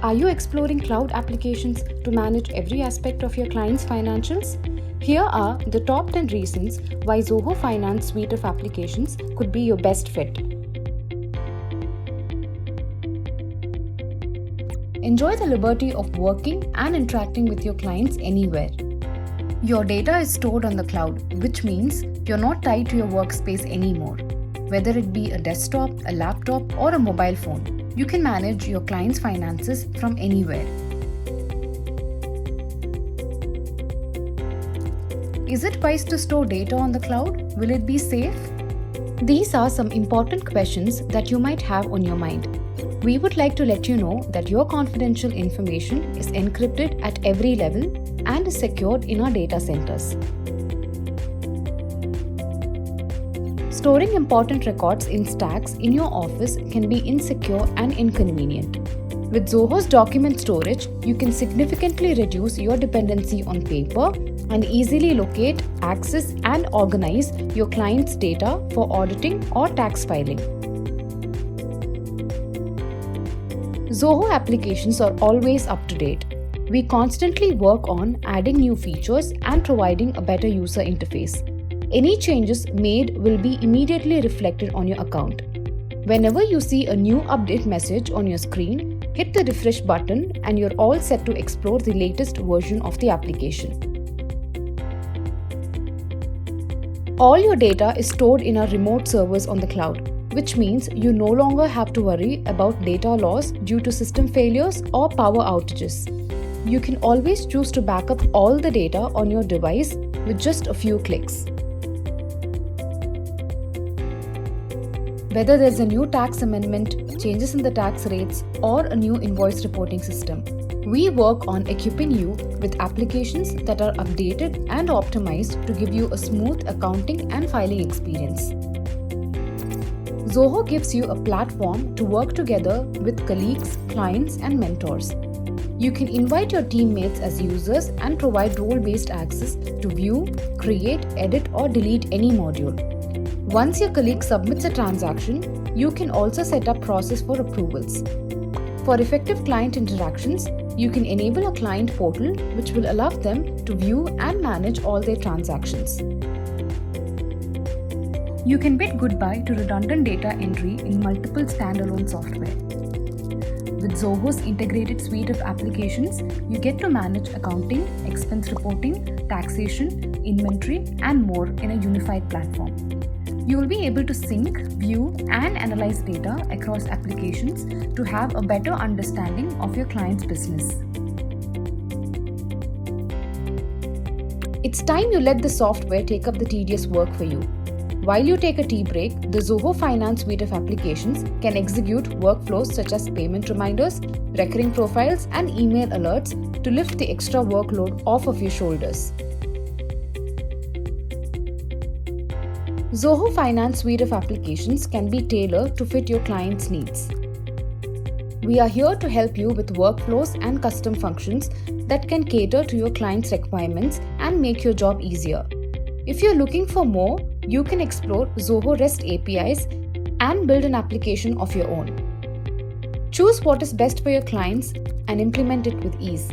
Are you exploring cloud applications to manage every aspect of your client's financials? Here are the top 10 reasons why Zoho Finance suite of applications could be your best fit. Enjoy the liberty of working and interacting with your clients anywhere. Your data is stored on the cloud, which means you're not tied to your workspace anymore. Whether it be a desktop, a laptop, or a mobile phone, you can manage your client's finances from anywhere. Is it wise to store data on the cloud? Will it be safe? These are some important questions that you might have on your mind. We would like to let you know that your confidential information is encrypted at every level and is secured in our data centers. Storing important records in stacks in your office can be insecure and inconvenient. With Zoho's document storage, you can significantly reduce your dependency on paper and easily locate, access, and organize your client's data for auditing or tax filing. Zoho applications are always up to date. We constantly work on adding new features and providing a better user interface. Any changes made will be immediately reflected on your account. Whenever you see a new update message on your screen, hit the refresh button and you're all set to explore the latest version of the application. All your data is stored in our remote servers on the cloud, which means you no longer have to worry about data loss due to system failures or power outages. You can always choose to back up all the data on your device with just a few clicks. Whether there's a new tax amendment, changes in the tax rates, or a new invoice reporting system, we work on equipping you with applications that are updated and optimized to give you a smooth accounting and filing experience. Zoho gives you a platform to work together with colleagues, clients, and mentors. You can invite your teammates as users and provide role-based access to view, create, edit, or delete any module. Once your colleague submits a transaction, you can also set up process for approvals. For effective client interactions, you can enable a client portal which will allow them to view and manage all their transactions. You can bid goodbye to redundant data entry in multiple standalone software. With Zoho's integrated suite of applications, you get to manage accounting, expense reporting, taxation, inventory, and more in a unified platform. You will be able to sync, view, and analyze data across applications to have a better understanding of your client's business. It's time you let the software take up the tedious work for you. While you take a tea break, the Zoho Finance suite of applications can execute workflows such as payment reminders, recurring profiles, and email alerts to lift the extra workload off of your shoulders. Zoho Finance suite of applications can be tailored to fit your client's needs. We are here to help you with workflows and custom functions that can cater to your client's requirements and make your job easier. If you're looking for more, you can explore Zoho REST APIs and build an application of your own. Choose what is best for your clients and implement it with ease.